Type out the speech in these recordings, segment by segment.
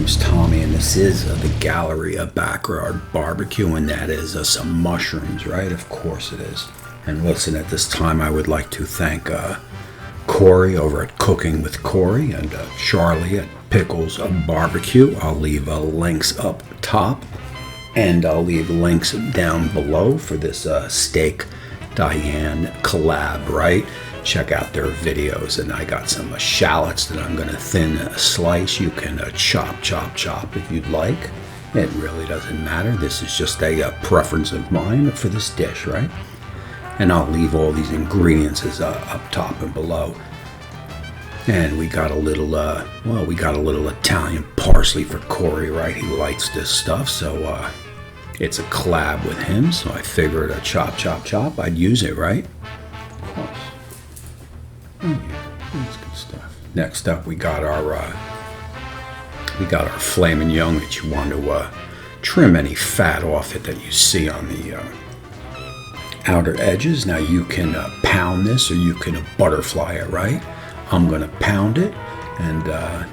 name's Tommy, and this is the gallery of Backyard BBQ, and that is some mushrooms, right? Of course it is. And listen, at this time, I would like to thank Kory over at Cooking with Kory and Charley at Pickles BBQ. I'll leave links up top, and I'll leave links down below for this Steak Diane collab, right? Check out their videos, and I got some shallots that I'm going to thin slice. You can chop if you'd like. It really doesn't matter. This is just a preference of mine for this dish, right? And I'll leave all these ingredients as up top and below. And we got a little, we got a little Italian parsley for Kory, right? He likes this stuff, so it's a collab with him. So I figured a chop, I'd use it, right? Of course. Oh yeah, that's good stuff. Next up, we got our filet mignon that you want to trim any fat off it that you see on the outer edges. Now you can pound this, or you can butterfly it, right? I'm gonna pound it, and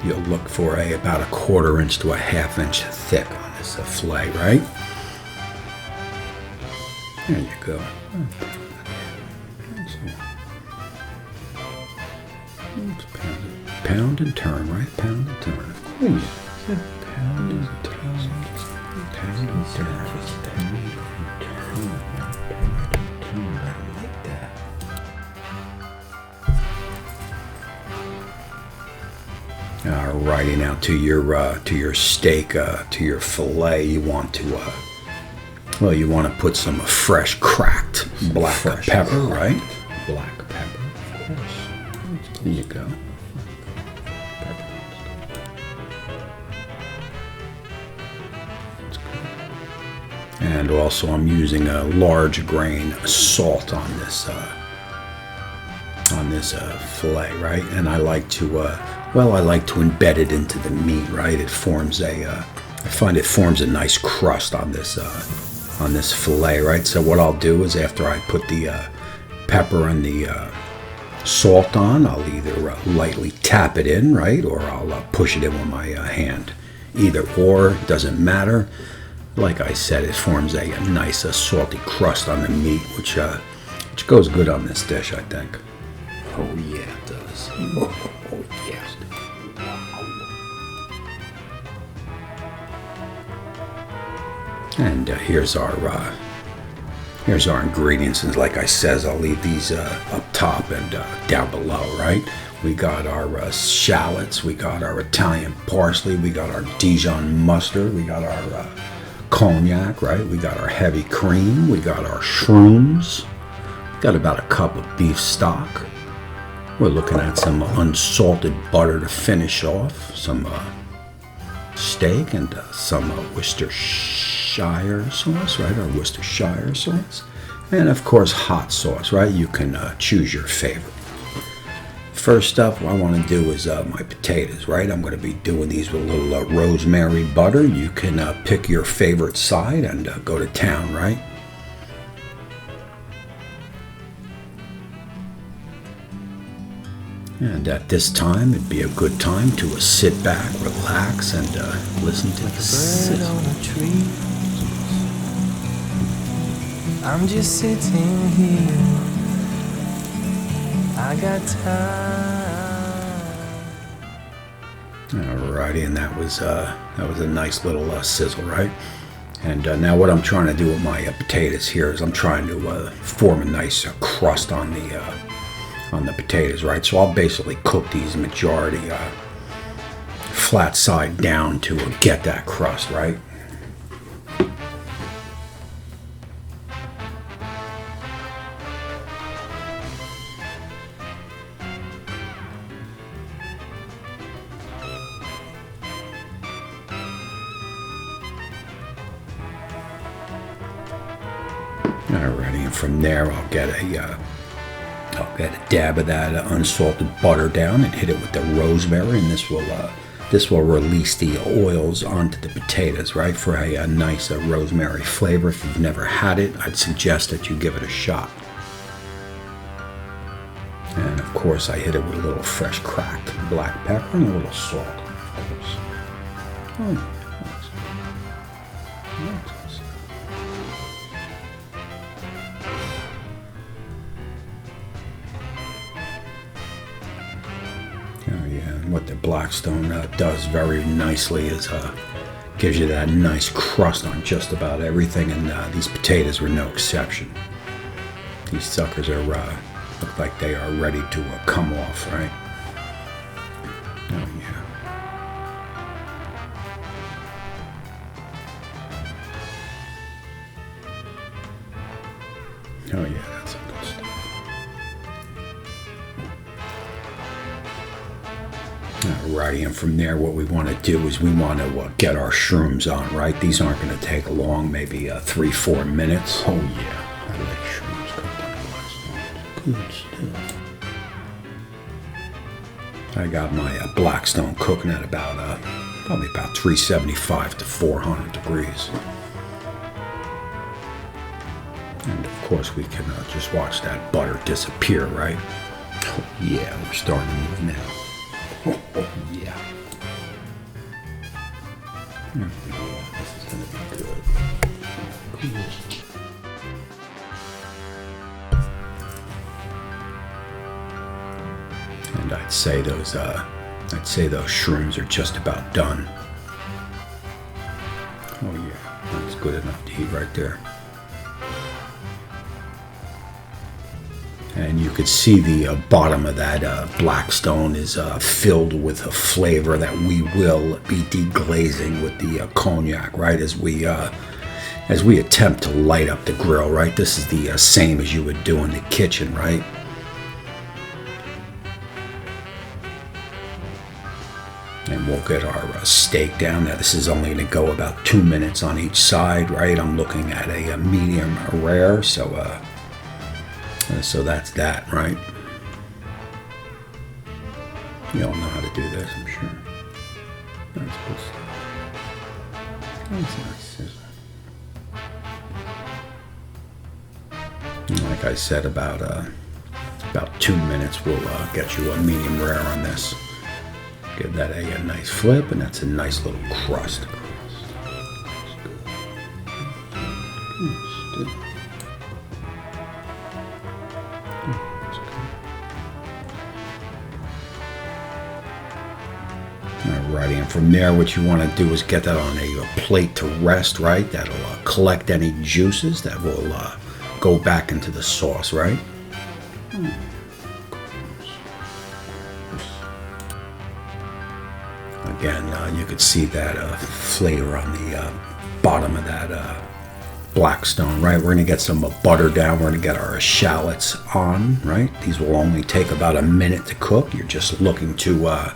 you'll look for about a 1/4 inch to a 1/2 inch thick on this filet, right? There you go. Pound and turn, right? Pound and turn. Pound and turn. Pound and turn. Like that. Alrighty, now to your steak, to your fillet, you want to you want to put some fresh cracked black pepper, right? Black pepper, of course. There you go. And also I'm using a large grain salt on this fillet, right? And I like to embed it into the meat, right? It forms I find it forms a nice crust on this fillet, right? So what I'll do is, after I put the pepper and the salt on, I'll either lightly tap it in, right? Or I'll push it in with my hand. Either or, doesn't matter. Like I said, it forms a nice salty crust on the meat, which goes good on this dish, I think. Oh yeah, it does. Oh yes. And here's our ingredients. And like I says, I'll leave these up top and down below, right? We got our shallots, we got our Italian parsley, we got our Dijon mustard, we got our cognac, right? We got our heavy cream, we got our shrooms, got about a cup of beef stock. We're looking at some unsalted butter to finish off, some steak, and some Worcestershire sauce, right? Our Worcestershire sauce, and of course hot sauce, right? You can choose your favorite. First up, what I want to do is my potatoes, right? I'm going to be doing these with a little rosemary butter. You can pick your favorite side and go to town, right? And at this time, it'd be a good time to sit back, relax, and listen to the sizzle. I'm just sitting here. I got time. Alrighty, and that was a nice little sizzle, right? And now what I'm trying to do with my potatoes here is I'm trying to form a nice crust on the potatoes, right? So I'll basically cook these majority flat side down to get that crust, right? Alrighty, and from there I'll get a dab of that unsalted butter down and hit it with the rosemary, and this will release the oils onto the potatoes, right? For a nice rosemary flavor. If you've never had it, I'd suggest that you give it a shot. And of course, I hit it with a little fresh cracked black pepper and a little salt, of course. Oh, that's good. Oh yeah, and what the Blackstone does very nicely is gives you that nice crust on just about everything, and these potatoes were no exception. These suckers are look like they are ready to come off, right? Oh yeah. Oh yeah, that's some good stuff. Alrighty, and from there what we want to do is we want to get our shrooms on, right? These aren't going to take long, maybe 3-4 minutes. Oh yeah, I like shrooms cooked on Blackstone. Good stuff. I got my Blackstone cooking at about probably about 375 to 400 degrees. And of course we can just watch that butter disappear, right? Oh yeah, we're starting to move now. Oh yeah. Oh yeah, this is gonna be good. And I'd say those shrooms are just about done. Oh yeah, that's good enough to eat right there. And you could see the bottom of that Blackstone is filled with a flavor that we will be deglazing with the cognac, right? As we attempt to light up the grill, right? This is the same as you would do in the kitchen, right? And we'll get our steak down. Now this is only going to go about 2 minutes on each side, right? I'm looking at a medium rare, so that's that, right? You all know how to do this, I'm sure. That's good stuff. That's nice, isn't it? Like I said, about 2 minutes we'll get you a medium rare on this. Give that a nice flip, and that's a nice little crust. Alrighty, and from there what you want to do is get that on a plate to rest, right? That'll collect any juices that will go back into the sauce, right? Again, you could see that flavor on the bottom of that Blackstone, right? We're going to get some butter down. We're going to get our shallots on, right? These will only take about a minute to cook. You're just looking to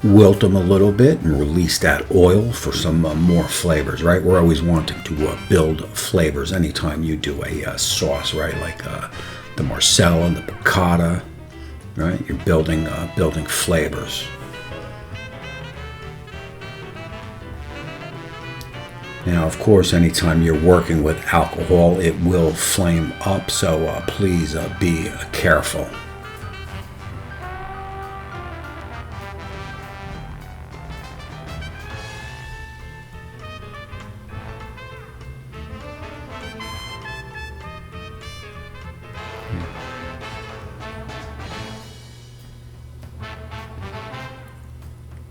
wilt them a little bit and release that oil for some more flavors, right? We're always wanting to build flavors anytime you do a sauce, right? Like the Marcella and the piccata, right? You're building flavors. Now, of course, anytime you're working with alcohol, it will flame up, so please be careful.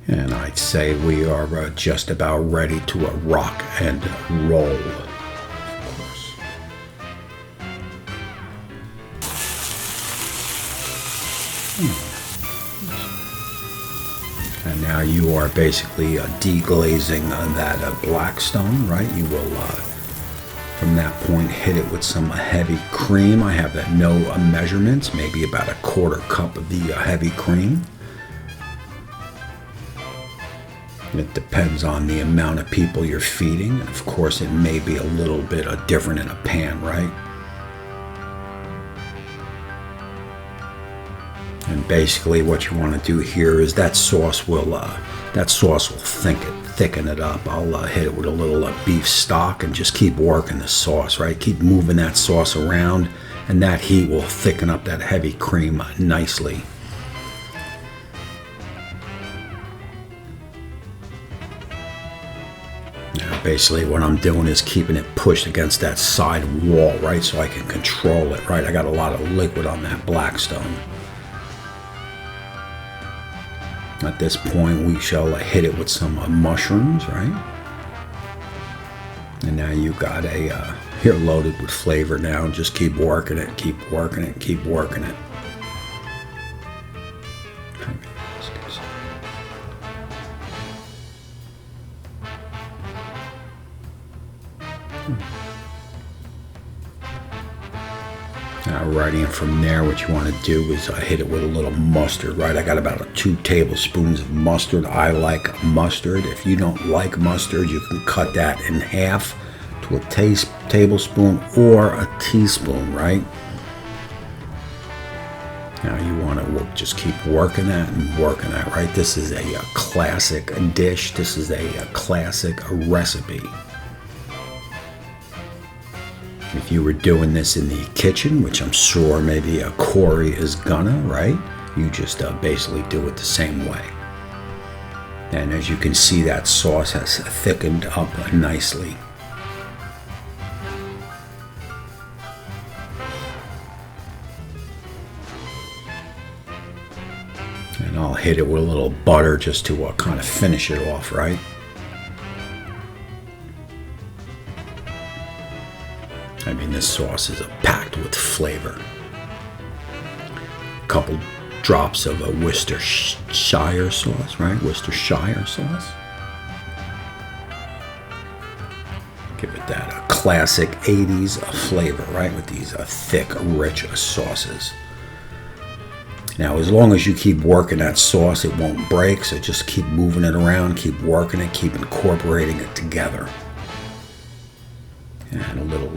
And I'd say we are just about ready to rock and roll, of course. And now you are basically deglazing that Blackstone, right? You will, from that point, hit it with some heavy cream. I have that no measurements, maybe about a 1/4 cup of the heavy cream. It depends on the amount of people you're feeding. And of course, it may be a little bit different in a pan, right? And basically what you want to do here is that sauce will thicken it up. I'll hit it with a little beef stock and just keep working the sauce, right? Keep moving that sauce around, and that heat will thicken up that heavy cream nicely. Now, basically what I'm doing is keeping it pushed against that side wall, right, so I can control it, right? I got a lot of liquid on that Blackstone. At this point, we shall hit it with some mushrooms, right? And now you got you're loaded with flavor now. Just keep working it, keep working it, keep working it. Alrighty, and from there what you want to do is hit it with a little mustard, right? I got about 2 tablespoons of mustard. I like mustard. If you don't like mustard, you can cut that in half to a tablespoon or a teaspoon, right? Now you want to just keep working that and working that, right? This is a classic dish. This is a classic recipe. If you were doing this in the kitchen, which I'm sure maybe Kory is gonna, right? You just basically do it the same way. And as you can see, that sauce has thickened up nicely. And I'll hit it with a little butter just to kind of finish it off, right? I mean, this sauce is packed with flavor. A couple drops of a Worcestershire sauce, right? Worcestershire sauce. Give it that classic 80s flavor, right? With these thick, rich sauces. Now, as long as you keep working that sauce, it won't break. So just keep moving it around, keep working it, keep incorporating it together. And a little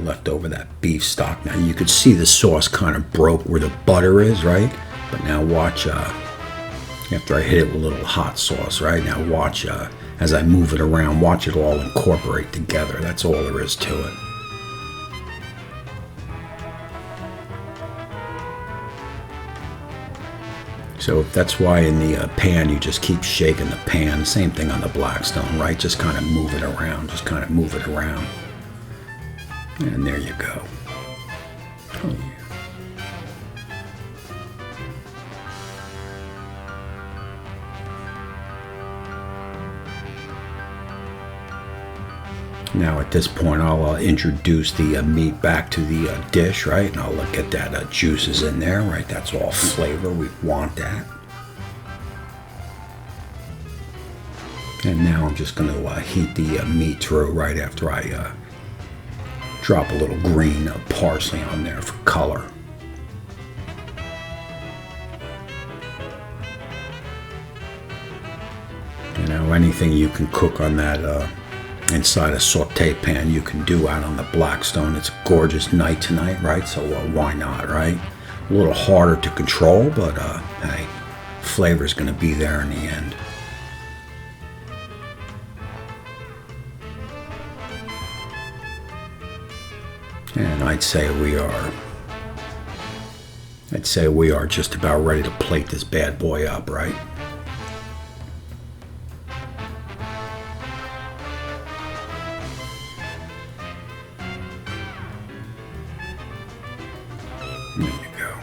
left over that beef stock. Now you could see the sauce kind of broke where the butter is, right? But now watch, after I hit it with a little hot sauce, right? Now watch, as I move it around, watch it all incorporate together. That's all there is to it. So that's why in the pan, you just keep shaking the pan. Same thing on the Blackstone, right? Just kind of move it around, just kind of move it around. And there you go. Oh, yeah. Now at this point, I'll introduce the meat back to the dish, right? And I'll get that juices in there, right? That's all flavor. We want that. And now I'm just going to heat the meat through right after I drop a little green parsley on there for color. You know, anything you can cook on that inside a saute pan, you can do out on the Blackstone. It's a gorgeous night tonight, right? So why not, right? A little harder to control, but hey, flavor's going to be there in the end. And I'd say we are just about ready to plate this bad boy up, right? There you go.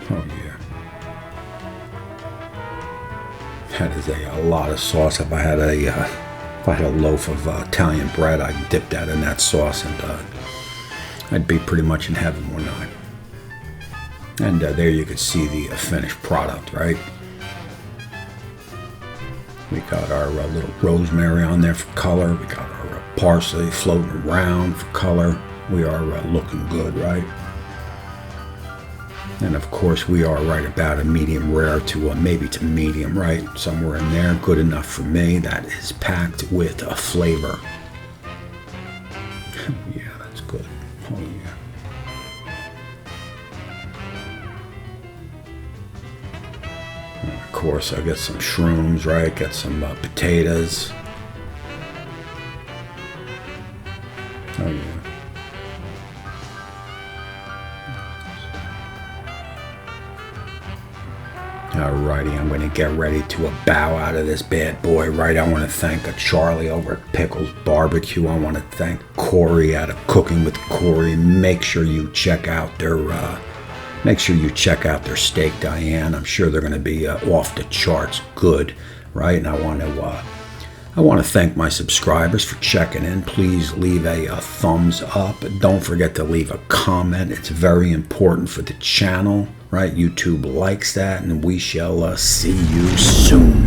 Oh yeah. That is a lot of sauce. If I had a loaf of Italian bread, I'd dip that in that sauce, and I'd be pretty much in heaven, wouldn't I? And there you could see the finished product, right? We got our little rosemary on there for color. We got our parsley floating around for color. We are looking good, right? And of course, we are right about a medium rare to maybe to medium, right? Somewhere in there, good enough for me. That is packed with a flavor. Yeah, that's good. Oh yeah. And of course, I get some shrooms, right? Get some potatoes. Oh yeah. Alrighty, I'm going to get ready to bow out of this bad boy, right? I want to thank Charley over at Pickles BBQ. I want to thank Kory out of Cooking with Kory. Make sure you check out their Steak Diane. I'm sure they're going to be off the charts good, right? And I want to thank my subscribers for checking in. Please leave a thumbs up. Don't forget to leave a comment. It's very important for the channel, right? YouTube likes that, and we shall see you soon.